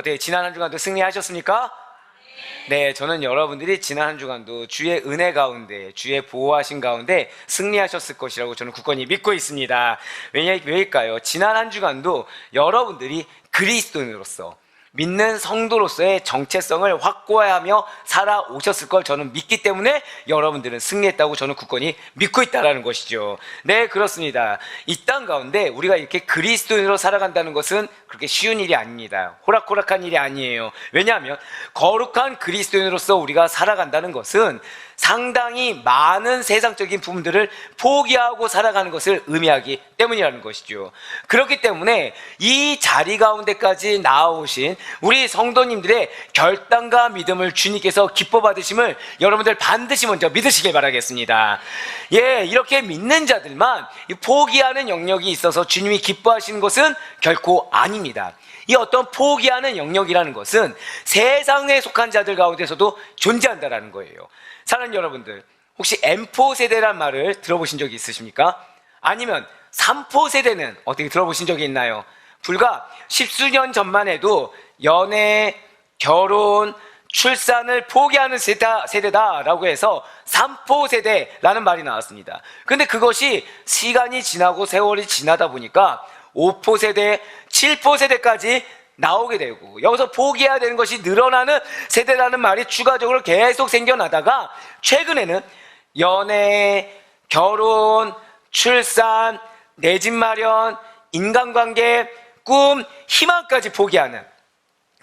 어떻게 지난 한 주간도 승리하셨습니까? 네, 저는 여러분들이 지난 한 주간도 주의 은혜 가운데, 주의 보호하신 가운데 승리하셨을 것이라고 저는 굳건히 믿고 있습니다. 왜일까요? 지난 한 주간도 여러분들이 그리스도인으로서, 믿는 성도로서의 정체성을 확고하며 살아오셨을 걸 저는 믿기 때문에 여러분들은 승리했다고 저는 굳건히 믿고 있다는 것이죠. 네, 그렇습니다. 이 땅 가운데 우리가 이렇게 그리스도인으로 살아간다는 것은 그렇게 쉬운 일이 아닙니다. 호락호락한 일이 아니에요. 왜냐하면 거룩한 그리스도인으로서 우리가 살아간다는 것은 상당히 많은 세상적인 부분들을 포기하고 살아가는 것을 의미하기 때문이라는 것이죠. 그렇기 때문에 이 자리 가운데까지 나아오신 우리 성도님들의 결단과 믿음을 주님께서 기뻐 받으심을 여러분들 반드시 먼저 믿으시길 바라겠습니다. 예, 이렇게 믿는 자들만 포기하는 영역이 있어서 주님이 기뻐하시는 것은 결코 아닙니다. 이 어떤 포기하는 영역이라는 것은 세상에 속한 자들 가운데서도 존재한다는 거예요. 사랑하는 여러분들, 혹시 M4 세대란 말을 들어보신 적이 있으십니까? 아니면 3포 세대는 어떻게 들어보신 적이 있나요? 불과 십수년 전만 해도 연애, 결혼, 출산을 포기하는 세대다라고 해서 3포 세대라는 말이 나왔습니다. 그런데 그것이 시간이 지나고 세월이 지나다 보니까 5포 세대, 7포 세대까지 나오게 되고, 여기서 포기해야 되는 것이 늘어나는 세대라는 말이 추가적으로 계속 생겨나다가 최근에는 연애, 결혼, 출산, 내 집 마련, 인간관계, 꿈, 희망까지 포기하는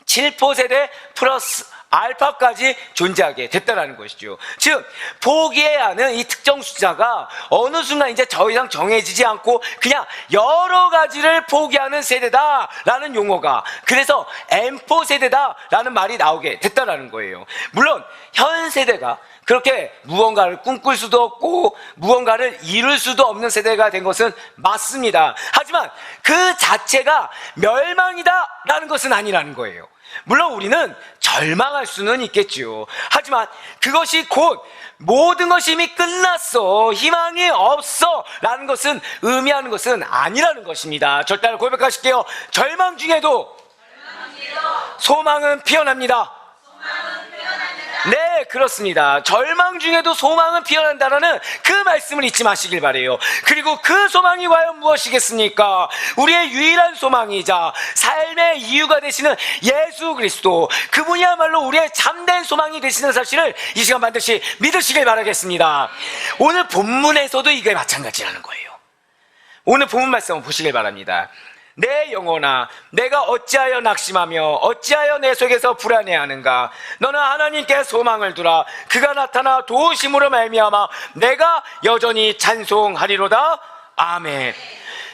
7포 세대 플러스 알파까지 존재하게 됐다는 것이죠. 즉 포기해야 하는 이 특정 숫자가 어느 순간 이제 더 이상 정해지지 않고 그냥 여러 가지를 포기하는 세대다라는 용어가, 그래서 M4 세대다라는 말이 나오게 됐다는 거예요. 물론 현 세대가 그렇게 무언가를 꿈꿀 수도 없고 무언가를 이룰 수도 없는 세대가 된 것은 맞습니다. 하지만 그 자체가 멸망이다라는 것은 아니라는 거예요. 물론 우리는 절망할 수는 있겠지요. 하지만 그것이 곧 모든 것이 이미 끝났어, 희망이 없어 라는 것은 의미하는 것은 아니라는 것입니다. 절대 고백하실게요. 절망 중에도 소망은 피어납니다. 네, 그렇습니다. 절망 중에도 소망은 피어난다라는 그 말씀을 잊지 마시길 바래요. 그리고 그 소망이 과연 무엇이겠습니까? 우리의 유일한 소망이자 삶의 이유가 되시는 예수 그리스도, 그분이야말로 우리의 참된 소망이 되시는 사실을 이 시간 반드시 믿으시길 바라겠습니다. 오늘 본문에서도 이게 마찬가지라는 거예요. 오늘 본문 말씀을 보시길 바랍니다. 내 영혼아, 내가 어찌하여 낙심하며 어찌하여 내 속에서 불안해하는가? 너는 하나님께 소망을 두라. 그가 나타나 도우심으로 말미암아 내가 여전히 찬송하리로다. 아멘.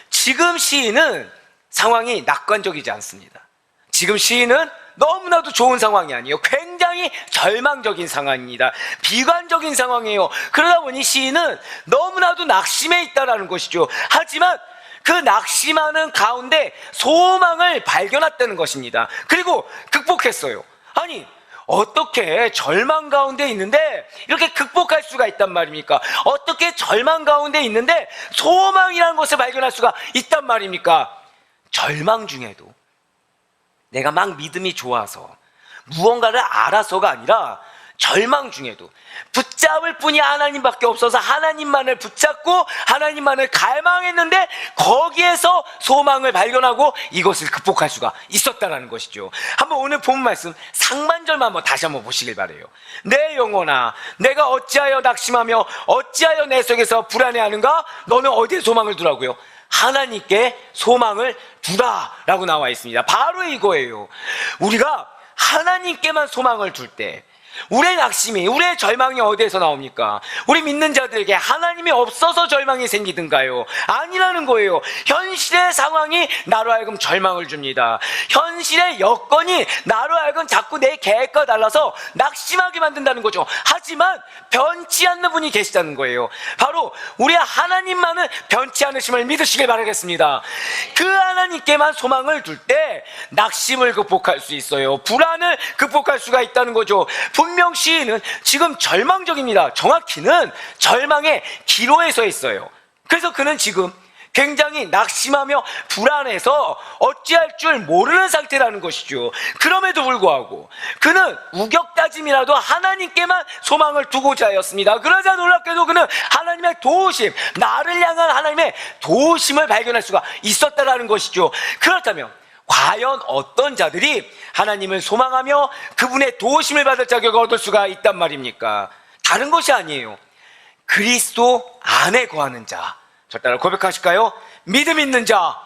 지금 시인은 상황이 낙관적이지 않습니다. 지금 시인은 너무나도 좋은 상황이 아니에요. 굉장히 절망적인 상황입니다. 비관적인 상황이에요. 그러다 보니 시인은 너무나도 낙심해 있다는 것이죠. 하지만 그 낙심하는 가운데 소망을 발견했다는 것입니다. 그리고 극복했어요. 아니, 어떻게 절망 가운데 있는데 이렇게 극복할 수가 있단 말입니까? 어떻게 절망 가운데 있는데 소망이라는 것을 발견할 수가 있단 말입니까? 절망 중에도 내가 막 믿음이 좋아서 무언가를 알아서가 아니라 절망 중에도 붙잡을 분이 하나님밖에 없어서 하나님만을 붙잡고 하나님만을 갈망했는데 거기에서 소망을 발견하고 이것을 극복할 수가 있었다는 것이죠. 한번 오늘 본 말씀 상반절만 한번 다시 한번 보시길 바래요. 내 영혼아, 내가 어찌하여 낙심하며 어찌하여 내 속에서 불안해하는가? 너는 어디에 소망을 두라고요? 하나님께 소망을 두라라고 나와 있습니다. 바로 이거예요. 우리가 하나님께만 소망을 둘 때 우리의 낙심이, 우리의 절망이 어디에서 나옵니까? 우리 믿는 자들에게 하나님이 없어서 절망이 생기든가요? 아니라는 거예요. 현실의 상황이 나로 하여금 절망을 줍니다. 현실의 여건이 나로 하여금 자꾸 내 계획과 달라서 낙심하게 만든다는 거죠. 하지만 변치 않는 분이 계시다는 거예요. 바로 우리 하나님만은 변치 않으심을 믿으시길 바라겠습니다. 그 하나님께만 소망을 둘 때 낙심을 극복할 수 있어요. 불안을 극복할 수가 있다는 거죠. 분명 시인은 지금 절망적입니다. 정확히는 절망의 기로에 서 있어요. 그래서 그는 지금 굉장히 낙심하며 불안해서 어찌할 줄 모르는 상태라는 것이죠. 그럼에도 불구하고 그는 우격다짐이라도 하나님께만 소망을 두고자 하였습니다. 그러자 놀랍게도 그는 하나님의 도우심, 나를 향한 하나님의 도우심을 발견할 수가 있었다라는 것이죠. 그렇다면 과연 어떤 자들이 하나님을 소망하며 그분의 도우심을 받을 자격을 얻을 수가 있단 말입니까? 다른 것이 아니에요. 그리스도 안에 거하는 자. 저 따라 고백하실까요? 믿음 있는 자.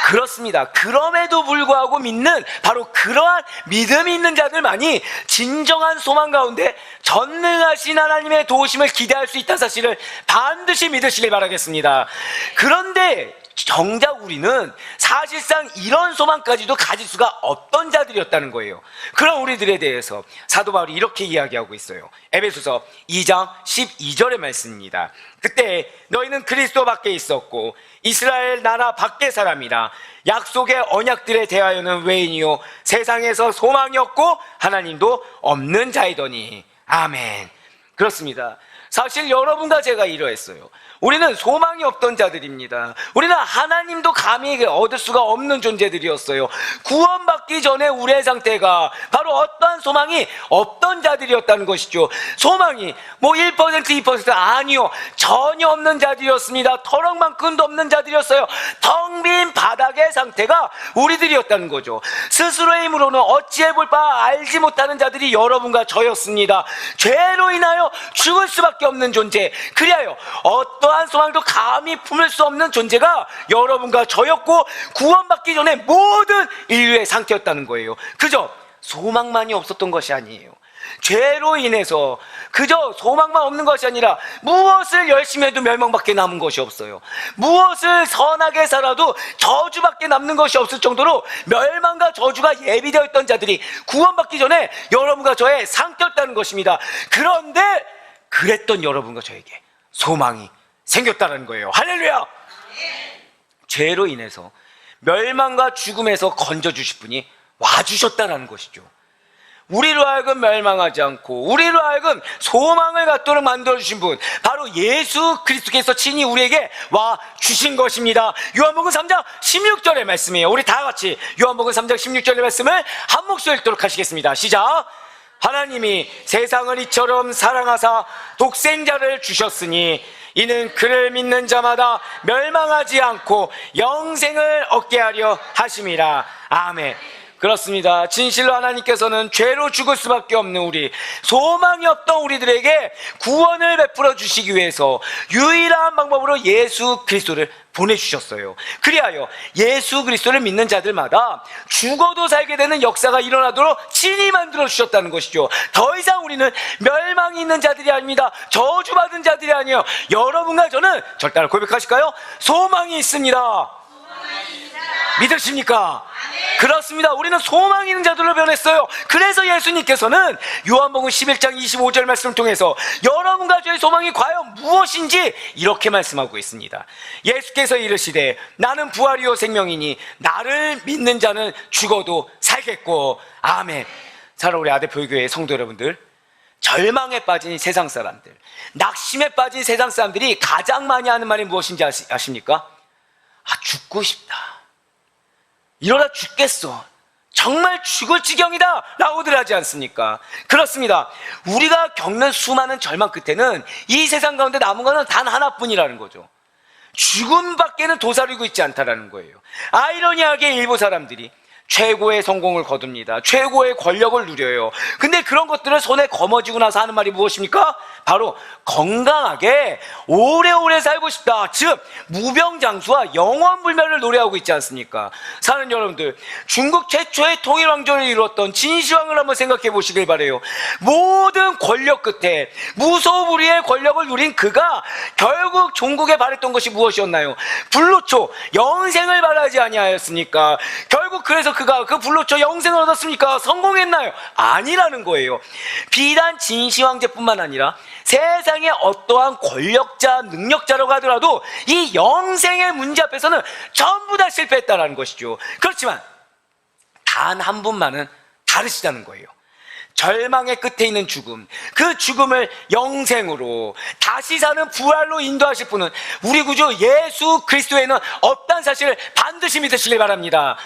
그렇습니다. 그럼에도 불구하고 믿는 바로 그러한 믿음이 있는 자들만이 진정한 소망 가운데 전능하신 하나님의 도우심을 기대할 수 있다는 사실을 반드시 믿으시길 바라겠습니다. 그런데 정작 우리는 사실상 이런 소망까지도 가질 수가 없던 자들이었다는 거예요. 그런 우리들에 대해서 사도 바울이 이렇게 이야기하고 있어요. 에베소서 2장 12절의 말씀입니다. 그때 너희는 그리스도 밖에 있었고 이스라엘 나라 밖의 사람이라 약속의 언약들에 대하여는 외인이요 세상에서 소망이 없고 하나님도 없는 자이더니. 아멘. 그렇습니다. 사실 여러분과 제가 이러했어요. 우리는 소망이 없던 자들입니다. 우리는 하나님도 감히 얻을 수가 없는 존재들이었어요. 구원받기 전에 우리의 상태가 바로 어떠한 소망이 없던 자들이었다는 것이죠. 소망이 뭐 1%, 2% 아니요, 전혀 없는 자들이었습니다. 터럭만큼도 없는 자들이었어요. 텅 빈 바닥의 상태가 우리들이었다는 거죠. 스스로의 힘으로는 어찌해볼 바 알지 못하는 자들이 여러분과 저였습니다. 죄로 인하여 죽을 수밖에 없는 존재, 그리하여 어떠한 소망도 감히 품을 수 없는 존재가 여러분과 저였고 구원받기 전에 모든 인류의 상태였다는 거예요. 그저 소망만이 없었던 것이 아니에요. 죄로 인해서 그저 소망만 없는 것이 아니라 무엇을 열심히 해도 멸망밖에 남은 것이 없어요. 무엇을 선하게 살아도 저주밖에 남는 것이 없을 정도로 멸망과 저주가 예비되어 있던 자들이 구원받기 전에 여러분과 저의 상태였다는 것입니다. 그런데 그랬던 여러분과 저에게 소망이 생겼다는 거예요. 할렐루야! 죄로 인해서 멸망과 죽음에서 건져주실 분이 와주셨다는 것이죠. 우리로 하여금 멸망하지 않고 우리로 하여금 소망을 갖도록 만들어주신 분, 바로 예수 그리스도께서 친히 우리에게 와주신 것입니다. 요한복음 3장 16절의 말씀이에요. 우리 다 같이 요한복음 3장 16절의 말씀을 한 목소리 읽도록 하시겠습니다. 시작! 하나님이 세상을 이처럼 사랑하사 독생자를 주셨으니 이는 그를 믿는 자마다 멸망하지 않고 영생을 얻게 하려 하심이라. 아멘. 그렇습니다. 진실로 하나님께서는 죄로 죽을 수밖에 없는 우리, 소망이 없던 우리들에게 구원을 베풀어 주시기 위해서 유일한 방법으로 예수 그리스도를 보내주셨어요. 그리하여 예수 그리스도를 믿는 자들마다 죽어도 살게 되는 역사가 일어나도록 친히 만들어 주셨다는 것이죠. 더 이상 우리는 멸망이 있는 자들이 아닙니다. 저주받은 자들이 아니에요. 여러분과 저는 절대 고백하실까요? 소망이 있습니다. 믿으십니까? 그렇습니다. 우리는 소망 있는 자들로 변했어요. 그래서 예수님께서는 요한복음 11장 25절 말씀을 통해서 여러분과 저의 소망이 과연 무엇인지 이렇게 말씀하고 있습니다. 예수께서 이르시되 나는 부활이요 생명이니 나를 믿는 자는 죽어도 살겠고. 아멘. 사랑하는 우리 아대표교회 성도 여러분들, 절망에 빠진 세상 사람들, 낙심에 빠진 세상 사람들이 가장 많이 하는 말이 무엇인지 아십니까? 죽고 싶다, 이러다 죽겠어, 정말 죽을 지경이다 라고들 하지 않습니까? 그렇습니다. 우리가 겪는 수많은 절망 끝에는 이 세상 가운데 남은 것은 단 하나뿐이라는 거죠. 죽음밖에는 도사리고 있지 않다라는 거예요. 아이러니하게 일부 사람들이 최고의 성공을 거둡니다. 최고의 권력을 누려요. 근데 그런 것들을 손에 거머쥐고 나서 하는 말이 무엇입니까? 바로 건강하게 오래오래 살고 싶다. 즉 무병장수와 영원불멸을 노래하고 있지 않습니까? 사는 여러분들, 중국 최초의 통일왕조를 이루었던 진시황을 한번 생각해 보시길 바라요. 모든 권력 끝에 무소불위의 권력을 누린 그가 결국 종국에 바랬던 것이 무엇이었나요? 불로초 영생을 바라지 아니하였습니까? 결국 그래서 그가 그 불로초 영생을 얻었습니까? 성공했나요? 아니라는 거예요. 비단 진시황제뿐만 아니라 세상의 어떠한 권력자, 능력자라고 하더라도 이 영생의 문제 앞에서는 전부 다 실패했다는 것이죠. 그렇지만 단 한 분만은 다르시다는 거예요. 절망의 끝에 있는 죽음, 그 죽음을 영생으로 다시 사는 부활로 인도하실 분은 우리 구주 예수 그리스도에는 없다는 사실을 반드시 믿으시길 바랍니다.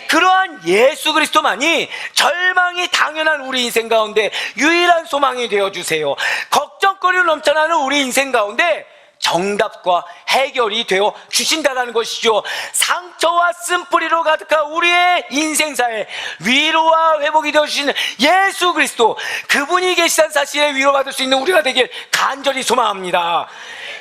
그러한 예수 그리스도만이 절망이 당연한 우리 인생 가운데 유일한 소망이 되어주세요. 걱정거리로 넘쳐나는 우리 인생 가운데 정답과 해결이 되어 주신다는 것이죠. 상처와 쓴뿌리로 가득한 우리의 인생사에 위로와 회복이 되어 주시는 예수 그리스도, 그분이 계시다는 사실에 위로받을 수 있는 우리가 되길 간절히 소망합니다.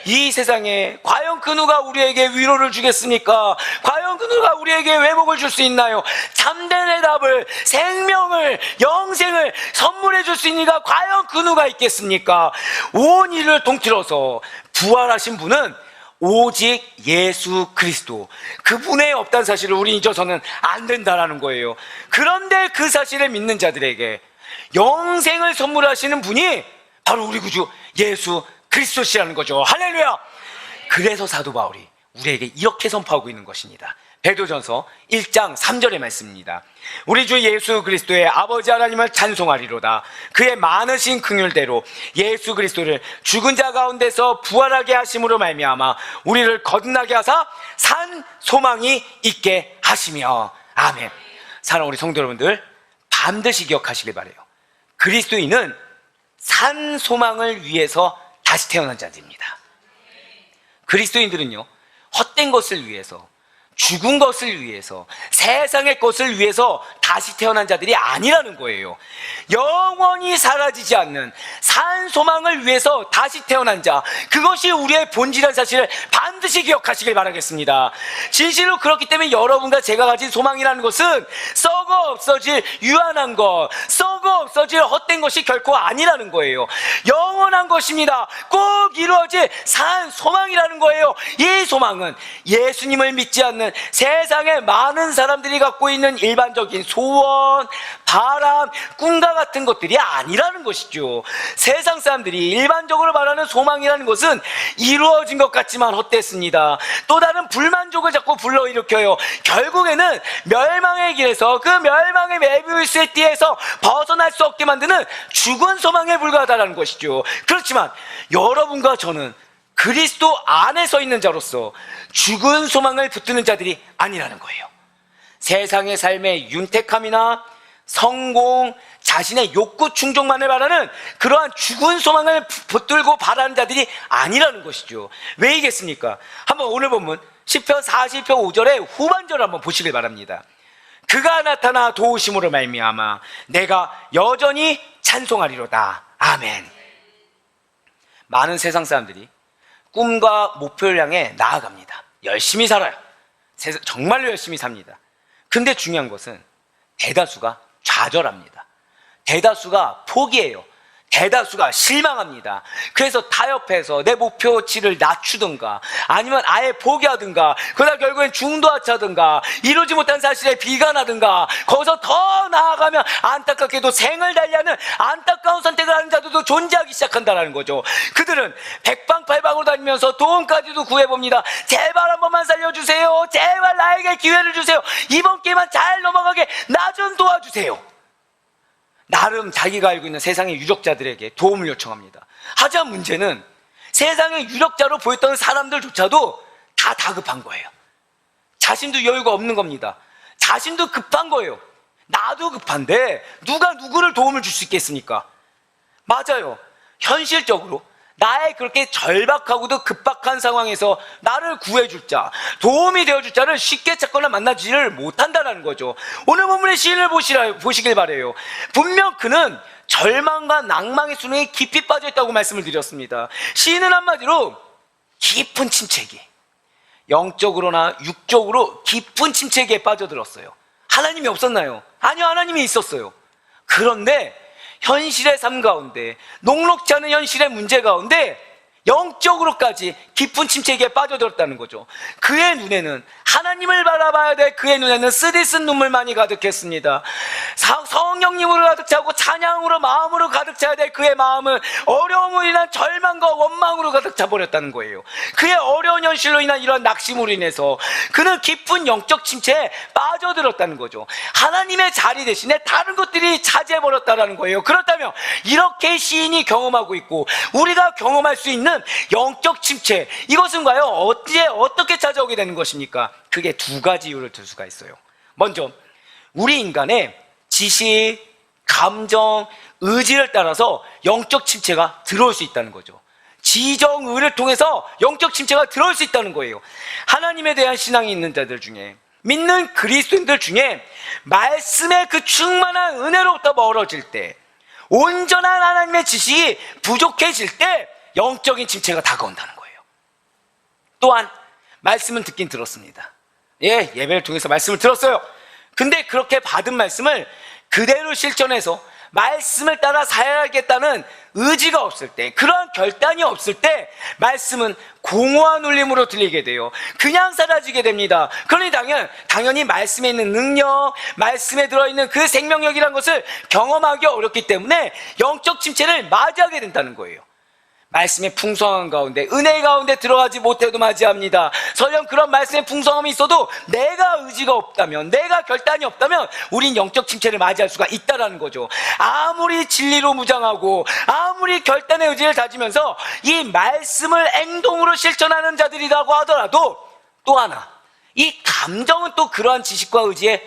이 세상에 과연 그 누가 우리에게 위로를 주겠습니까? 과연 그 누가 우리에게 회복을 줄 수 있나요? 참된 해답을, 생명을, 영생을 선물해 줄 수 있는 이가 과연 그 누가 있겠습니까? 온 인류를 통틀어서 부활하신 분은 오직 예수 그리스도, 그분에 없다는 사실을 우리 잊어서는 안 된다는 거예요. 그런데 그 사실을 믿는 자들에게 영생을 선물하시는 분이 바로 우리 구주 예수 그리스도시라는 거죠. 할렐루야! 그래서 사도 바울이 우리에게 이렇게 선포하고 있는 것입니다. 베드로전서 1장 3절의 말씀입니다. 우리 주 예수 그리스도의 아버지 하나님을 찬송하리로다. 그의 많으신 긍휼대로 예수 그리스도를 죽은 자 가운데서 부활하게 하심으로 말미암아 우리를 거듭나게 하사 산 소망이 있게 하시며. 아멘. 사랑하는 우리 성도 여러분들, 반드시 기억하시길 바라요. 그리스도인은 산 소망을 위해서 다시 태어난 자들입니다. 그리스도인들은요, 헛된 것을 위해서, 죽은 것을 위해서, 세상의 것을 위해서 다시 태어난 자들이 아니라는 거예요. 영원히 사라지지 않는 산 소망을 위해서 다시 태어난 자, 그것이 우리의 본질이라는 사실을 반드시 기억하시길 바라겠습니다. 진실로 그렇기 때문에 여러분과 제가 가진 소망이라는 것은 썩어 없어질 유한한 것, 썩어 없어질 헛된 것이 결코 아니라는 거예요. 영원한 것입니다. 꼭 이루어질 산 소망이라는 거예요. 이 소망은 예수님을 믿지 않는 세상의 많은 사람들이 갖고 있는 일반적인 소원, 바람, 꿈과 같은 것들이 아니라는 것이죠. 세상 사람들이 일반적으로 말하는 소망이라는 것은 이루어진 것 같지만 헛됐습니다. 또 다른 불만족을 자꾸 불러일으켜요. 결국에는 멸망의 길에서, 그 멸망의 메비우스의 띠에서 벗어날 수 없게 만드는 죽은 소망에 불과하다는 것이죠. 그렇지만 여러분과 저는 그리스도 안에 서 있는 자로서 죽은 소망을 붙드는 자들이 아니라는 거예요. 세상의 삶의 윤택함이나 성공, 자신의 욕구 충족만을 바라는 그러한 죽은 소망을 붙들고 바라는 자들이 아니라는 것이죠. 왜이겠습니까? 한번 오늘 본문 10편 40편 5절의 후반절을 한번 보시길 바랍니다. 그가 나타나 도우심으로 말미암아 내가 여전히 찬송하리로다. 아멘. 많은 세상 사람들이 꿈과 목표를 향해 나아갑니다. 열심히 살아요. 정말로 열심히 삽니다. 근데 중요한 것은 대다수가 좌절합니다. 대다수가 포기해요. 대다수가 실망합니다. 그래서 타협해서 내 목표치를 낮추든가 아니면 아예 포기하든가, 그러다 결국엔 중도하차든가 이루지 못한 사실에 비관하든가, 거기서 더 나아가면 안타깝게도 생을 달리하는 안타까운 선택을 하는 자들도 존재하기 시작한다는 거죠. 그들은 백방팔방으로 다니면서 돈까지도 구해봅니다. 제발 한 번만 살려주세요. 제발 나에게 기회를 주세요. 이번 기회만 잘 넘어가게 나 좀 도와주세요. 나름 자기가 알고 있는 세상의 유력자들에게 도움을 요청합니다. 하지만 문제는 세상의 유력자로 보였던 사람들조차도 다 다급한 거예요. 자신도 여유가 없는 겁니다. 자신도 급한 거예요. 나도 급한데 누가 누구를 도움을 줄 수 있겠습니까? 맞아요. 현실적으로 나의 그렇게 절박하고도 급박한 상황에서 나를 구해줄 자, 도움이 되어줄 자를 쉽게 찾거나 만나지를 못한다는 거죠. 오늘 본문의 시인을 보시길 바라요. 분명 그는 절망과 낭망의 수렁에 깊이 빠져있다고 말씀을 드렸습니다. 시인은 한마디로 깊은 침체기, 영적으로나 육적으로 깊은 침체기에 빠져들었어요. 하나님이 없었나요? 아니요, 하나님이 있었어요. 그런데 현실의 삶 가운데, 녹록지 않은 현실의 문제 가운데 영적으로까지 깊은 침체기에 빠져들었다는 거죠. 그의 눈에는 하나님을 바라봐야 될 그의 눈에는 쓰디쓴 눈물만이 가득했습니다. 성령님으로 가득 차고 찬양으로 마음으로 가득 차야 될 그의 마음은 어려움으로 인한 절망과 원망으로 가득 차버렸다는 거예요. 그의 어려운 현실로 인한 이런 낙심으로 인해서 그는 깊은 영적 침체에 빠져들었다는 거죠. 하나님의 자리 대신에 다른 것들이 차지해버렸다는 거예요. 그렇다면 이렇게 시인이 경험하고 있고 우리가 경험할 수 있는 영적 침체, 이것은 과연 어떻게 찾아오게 되는 것입니까? 크게 두 가지 이유를 들 수가 있어요. 먼저 우리 인간의 지식, 감정, 의지를 따라서 영적 침체가 들어올 수 있다는 거죠. 지정의를 통해서 영적 침체가 들어올 수 있다는 거예요. 하나님에 대한 신앙이 있는 자들 중에, 믿는 그리스도인들 중에 말씀의 그 충만한 은혜로부터 멀어질 때, 온전한 하나님의 지식이 부족해질 때 영적인 침체가 다가온다는 거예요. 또한 말씀은 듣긴 들었습니다. 예배를 통해서 말씀을 들었어요. 근데 그렇게 받은 말씀을 그대로 실천해서 말씀을 따라 살아야겠다는 의지가 없을 때, 그러한 결단이 없을 때 말씀은 공허한 울림으로 들리게 돼요. 그냥 사라지게 됩니다. 그러니 당연히 말씀에 있는 능력, 말씀에 들어있는 그 생명력이라는 것을 경험하기 어렵기 때문에 영적 침체를 맞이하게 된다는 거예요. 말씀의 풍성한 가운데, 은혜 가운데 들어가지 못해도 맞이합니다. 설령 그런 말씀의 풍성함이 있어도 내가 의지가 없다면, 내가 결단이 없다면 우린 영적 침체를 맞이할 수가 있다는 거죠. 아무리 진리로 무장하고 아무리 결단의 의지를 다지면서 이 말씀을 행동으로 실천하는 자들이라고 하더라도 또 하나, 이 감정은 또 그러한 지식과 의지에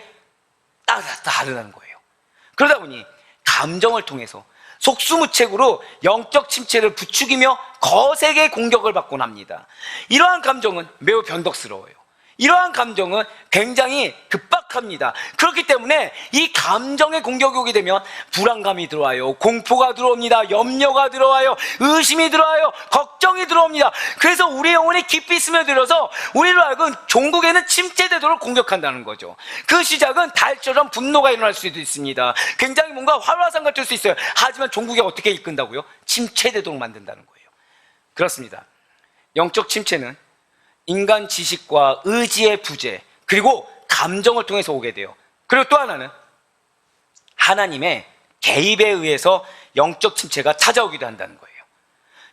다르다는 거예요. 그러다 보니 감정을 통해서 속수무책으로 영적 침체를 부추기며 거세게 공격을 받곤 합니다. 이러한 감정은 매우 변덕스러워요. 이러한 감정은 굉장히 급박합니다. 그렇기 때문에 이 감정의 공격이 오게 되면 불안감이 들어와요. 공포가 들어옵니다. 염려가 들어와요. 의심이 들어와요. 걱정이 들어옵니다. 그래서 우리 영혼이 깊이 스며들어서 우리로 하여금 종국에는 침체되도록 공격한다는 거죠. 그 시작은 달처럼 분노가 일어날 수도 있습니다. 굉장히 뭔가 활화상 같을 수 있어요. 하지만 종국에 어떻게 이끈다고요? 침체되도록 만든다는 거예요. 그렇습니다. 영적 침체는 인간 지식과 의지의 부재, 그리고 감정을 통해서 오게 돼요. 그리고 또 하나는 하나님의 개입에 의해서 영적 침체가 찾아오기도 한다는 거예요.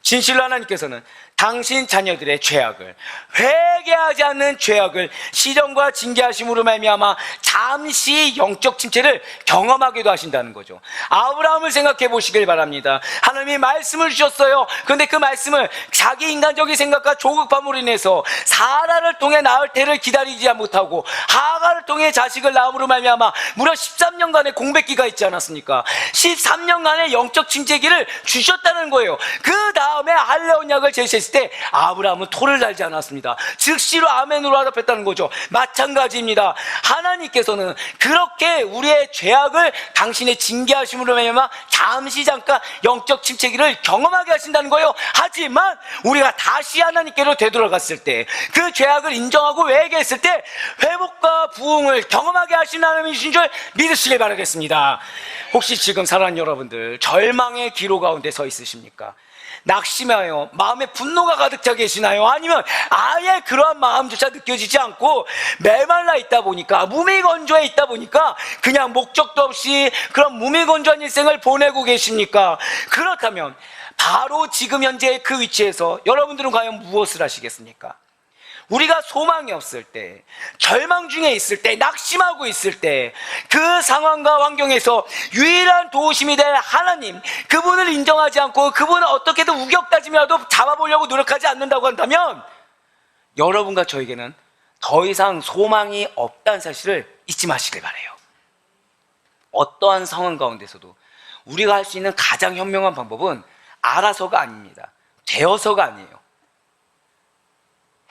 진실로 하나님께서는 당신 자녀들의 죄악을, 회개하지 않는 죄악을 시정과 징계하심으로 말미암아 잠시 영적 침체를 경험하기도 하신다는 거죠. 아브라함을 생각해 보시길 바랍니다. 하나님이 말씀을 주셨어요. 그런데 그 말씀을 자기 인간적인 생각과 조급함으로 인해서 사라를 통해 낳을 때를 기다리지 못하고 하가를 통해 자식을 낳음으로 말미암아 무려 13년간의 공백기가 있지 않았습니까? 13년간의 영적 침체기를 주셨다는 거예요. 그 다음에 할례 언약을 제시했을 때 아브라함은 토를 달지 않았습니다. 즉시로 아멘으로 화답했다는 거죠. 마찬가지입니다. 하나님께서는 그렇게 우리의 죄악을 당신의 징계하심으로 말미암아 잠깐 영적 침체기를 경험하게 하신다는 거예요. 하지만 우리가 다시 하나님께로 되돌아갔을 때, 그 죄악을 인정하고 회개했을 때 회복과 부흥을 경험하게 하신 하나님이신 줄 믿으시길 바라겠습니다. 혹시 지금 사랑하는 여러분들 절망의 기로 가운데 서 있으십니까? 낙심하여 마음에 분노가 가득 차 계시나요? 아니면 아예 그러한 마음조차 느껴지지 않고 메말라 있다 보니까, 무미건조해 있다 보니까 그냥 목적도 없이 그런 무미건조한 일생을 보내고 계십니까? 그렇다면 바로 지금 현재 그 위치에서 여러분들은 과연 무엇을 하시겠습니까? 우리가 소망이 없을 때, 절망 중에 있을 때, 낙심하고 있을 때, 그 상황과 환경에서 유일한 도우심이 될 하나님, 그분을 인정하지 않고 그분을 어떻게든 우격다짐이라도 잡아보려고 노력하지 않는다고 한다면 여러분과 저에게는 더 이상 소망이 없다는 사실을 잊지 마시길 바라요. 어떠한 상황 가운데서도 우리가 할 수 있는 가장 현명한 방법은 알아서가 아닙니다. 되어서가 아니에요.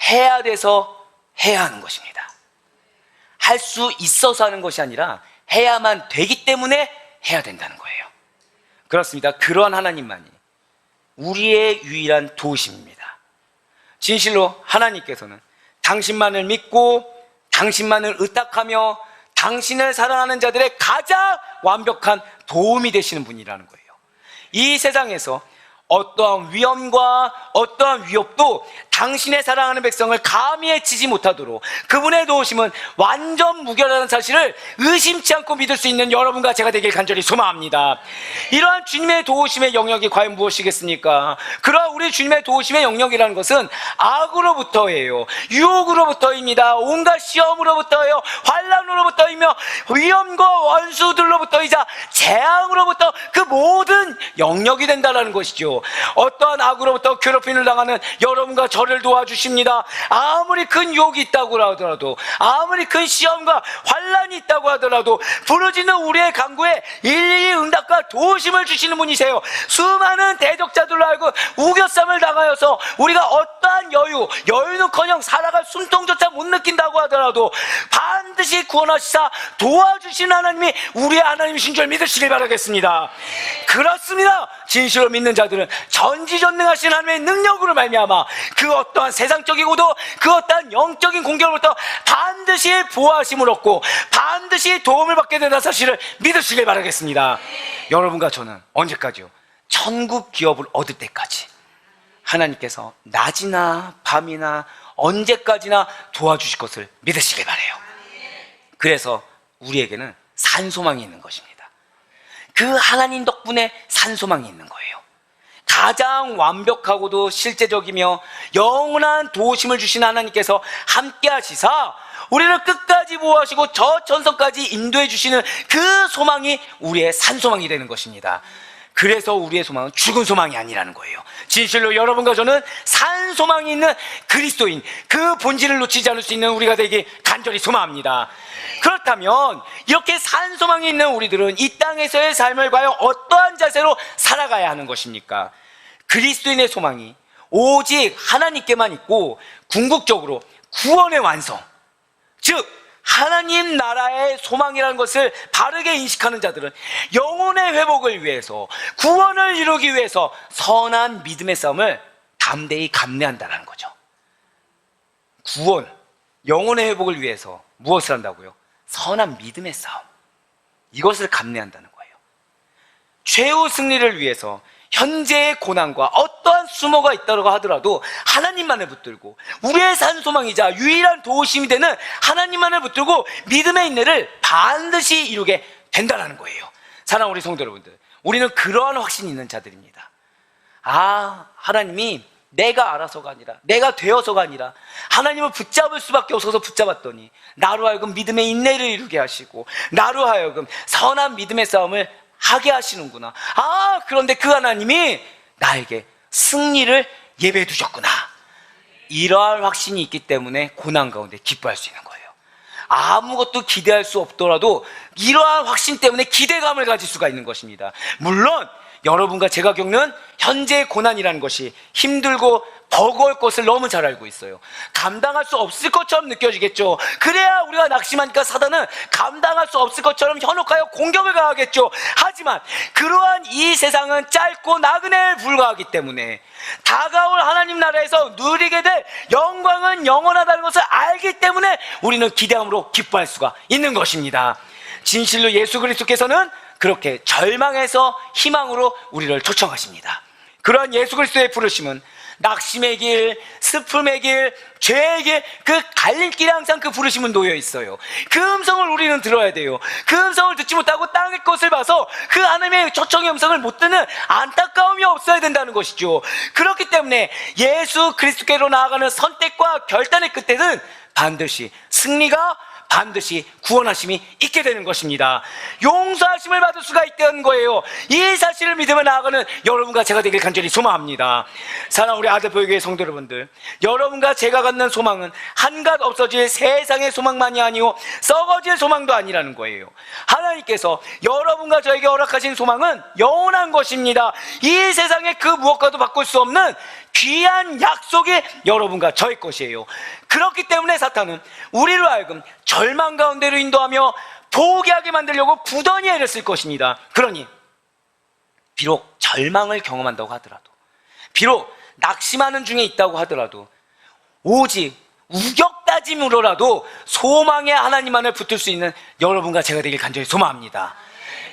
해야 돼서 해야 하는 것입니다. 할 수 있어서 하는 것이 아니라 해야만 되기 때문에 해야 된다는 거예요. 그렇습니다. 그러한 하나님만이 우리의 유일한 도우심입니다. 진실로 하나님께서는 당신만을 믿고 당신만을 의탁하며 당신을 사랑하는 자들의 가장 완벽한 도움이 되시는 분이라는 거예요. 이 세상에서 어떠한 위험과 어떠한 위협도 당신의 사랑하는 백성을 감히 해치지 못하도록 그분의 도우심은 완전 무결하다는 사실을 의심치 않고 믿을 수 있는 여러분과 제가 되길 간절히 소망합니다. 이러한 주님의 도우심의 영역이 과연 무엇이겠습니까? 그러한 우리 주님의 도우심의 영역이라는 것은 악으로부터예요, 유혹으로부터입니다, 온갖 시험으로부터예요, 환난으로부터이며 위험과 원수들로부터이자 재앙으로부터 그 모든 영역이 된다는 것이죠. 어떠한 악으로부터 괴롭힘을 당하는 여러분과 저를 도와주십니다. 아무리 큰 유혹이 있다고 하더라도, 아무리 큰 시험과 환난이 있다고 하더라도 부르짖는 우리의 간구에 일일이 응답과 도우심을 주시는 분이세요. 수많은 대적자들로 알고 우겨쌈을 당하여서 우리가 어떠한 여유는커녕 살아갈 숨통조차 못 느낀다고 하더라도 반드시 구원하시사 도와주시는 하나님이 우리의 하나님이신 줄 믿으시길 바라겠습니다. 그렇습니다. 진실로 믿는 자들은 전지전능하신 하나님의 능력으로 말미암아 그 어떠한 세상적이고도 그 어떠한 영적인 공격으로부터 반드시 보호하심을 얻고 반드시 도움을 받게 된다는 사실을 믿으시길 바라겠습니다. 여러분과 저는 언제까지요? 천국 기업을 얻을 때까지 하나님께서 낮이나 밤이나 언제까지나 도와주실 것을 믿으시길 바라요. 그래서 우리에게는 산소망이 있는 것입니다. 그 하나님 덕분에 산소망이 있는 거예요. 가장 완벽하고도 실제적이며 영원한 도우심을 주신 하나님께서 함께 하시사 우리를 끝까지 보호하시고 저 전선까지 인도해 주시는 그 소망이 우리의 산소망이 되는 것입니다. 그래서 우리의 소망은 죽은 소망이 아니라는 거예요. 진실로 여러분과 저는 산소망이 있는 그리스도인, 그 본질을 놓치지 않을 수 있는 우리가 되기 간절히 소망합니다. 그렇다면 이렇게 산소망이 있는 우리들은 이 땅에서의 삶을 과연 어떠한 자세로 살아가야 하는 것입니까? 그리스도인의 소망이 오직 하나님께만 있고 궁극적으로 구원의 완성, 즉 하나님 나라의 소망이라는 것을 바르게 인식하는 자들은 영혼의 회복을 위해서, 구원을 이루기 위해서 선한 믿음의 싸움을 담대히 감내한다는 거죠. 구원, 영혼의 회복을 위해서 무엇을 한다고요? 선한 믿음의 싸움, 이것을 감내한다는 거예요. 최후 승리를 위해서 현재의 고난과 어떠한 수모가 있다고 하더라도 하나님만을 붙들고 우리의 산소망이자 유일한 도우심이 되는 하나님만을 붙들고 믿음의 인내를 반드시 이루게 된다는 거예요. 사랑하는 우리 성도 여러분들, 우리는 그러한 확신이 있는 자들입니다. 하나님이 내가 알아서가 아니라, 내가 되어서가 아니라 하나님을 붙잡을 수밖에 없어서 붙잡았더니 나로 하여금 믿음의 인내를 이루게 하시고 나로 하여금 선한 믿음의 싸움을 하게 하시는구나. 그런데 그 하나님이 나에게 승리를 예배해 두셨구나. 이러한 확신이 있기 때문에 고난 가운데 기뻐할 수 있는 거예요. 아무것도 기대할 수 없더라도 이러한 확신 때문에 기대감을 가질 수가 있는 것입니다. 물론 여러분과 제가 겪는 현재의 고난이라는 것이 힘들고 버거울 것을 너무 잘 알고 있어요. 감당할 수 없을 것처럼 느껴지겠죠. 그래야 우리가 낙심하니까 사단은 감당할 수 없을 것처럼 현혹하여 공격을 가하겠죠. 하지만 그러한 이 세상은 짧고 나그네에 불과하기 때문에 다가올 하나님 나라에서 누리게 될 영광은 영원하다는 것을 알기 때문에 우리는 기대함으로 기뻐할 수가 있는 것입니다. 진실로 예수 그리스도께서는 그렇게 절망에서 희망으로 우리를 초청하십니다. 그러한 예수 그리스도의 부르심은 낙심의 길, 슬픔의 길, 죄의 길, 그 갈림길에 항상 그 부르심은 놓여 있어요. 그 음성을 우리는 들어야 돼요. 그 음성을 듣지 못하고 땅의 것을 봐서 그 하나님의 초청의 음성을 못 듣는 안타까움이 없어야 된다는 것이죠. 그렇기 때문에 예수 그리스도께로 나아가는 선택과 결단의 끝에는 반드시 승리가, 반드시 구원하심이 있게 되는 것입니다. 용서하심을 받을 수가 있다는 거예요. 이 사실을 믿으며 나아가는 여러분과 제가 되길 간절히 소망합니다. 사랑하는 우리 아들보육의 성도 여러분들, 여러분과 제가 갖는 소망은 한갓 없어질 세상의 소망만이 아니오 썩어질 소망도 아니라는 거예요. 하나님께서 여러분과 저에게 허락하신 소망은 영원한 것입니다. 이 세상의 그 무엇과도 바꿀 수 없는 귀한 약속이 여러분과 저의 것이에요. 그렇기 때문에 사탄은 우리로 하여금 절망 가운데로 인도하며 포기하게 만들려고 부단히 애를 쓸 것입니다. 그러니 비록 절망을 경험한다고 하더라도, 비록 낙심하는 중에 있다고 하더라도 오직 우격다짐으로라도 소망의 하나님만을 붙들 수 있는 여러분과 제가 되길 간절히 소망합니다.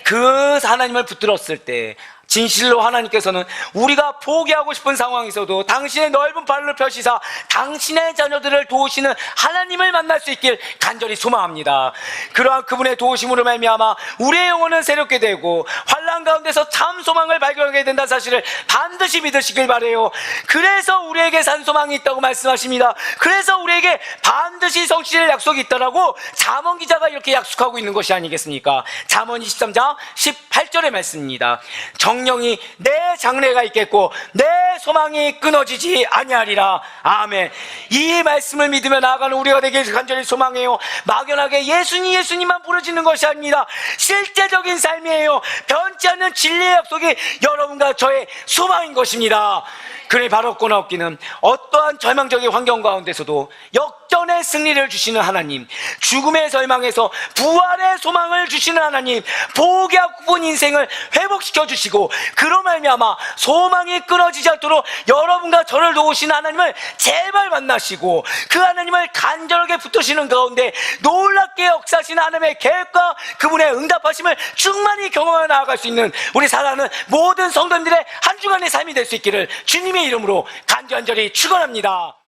그 하나님을 붙들었을 때 진실로 하나님께서는 우리가 포기하고 싶은 상황에서도 당신의 넓은 발을 펴시사 당신의 자녀들을 도우시는 하나님을 만날 수 있길 간절히 소망합니다. 그러한 그분의 도우심으로 말미암아 우리의 영혼은 새롭게 되고 환난 가운데서 참 소망을 발견하게 된다는 사실을 반드시 믿으시길 바라요. 그래서 우리에게 산 소망이 있다고 말씀하십니다. 그래서 우리에게 반드시 성취될 약속이 있다라고 잠언 기자가 이렇게 약속하고 있는 것이 아니겠습니까? 잠언 23장 18절의 말씀입니다. 정령이 내 장래가 있겠고 내 소망이 끊어지지 아니하리라. 아멘. 이 말씀을 믿으며 나아가는 우리가 되길 간절히 소망해요. 막연하게 예수님만 부르짖는 것이 아닙니다. 실제적인 삶이에요. 변치 않는 진리의 약속이 여러분과 저의 소망인 것입니다. 그러니 바로 얻거나 얻기는 어떠한 절망적인 환경 가운데서도 역전의 승리를 주시는 하나님, 죽음의 절망에서 부활의 소망을 주시는 하나님, 포기하고 인생을 회복시켜 주시고 그로 말미암아 소망이 끊어지지 않도록 여러분과 저를 도우시는 하나님을 제발 만나시고 그 하나님을 간절하게 붙드시는 가운데 놀랍게 역사하시는 하나님의 계획과 그분의 응답하심을 충만히 경험하며 나아갈 수 있는 우리 사랑하는 모든 성도님들의 한 주간의 삶이 될 수 있기를 주님의 이름으로 간절히 축원합니다.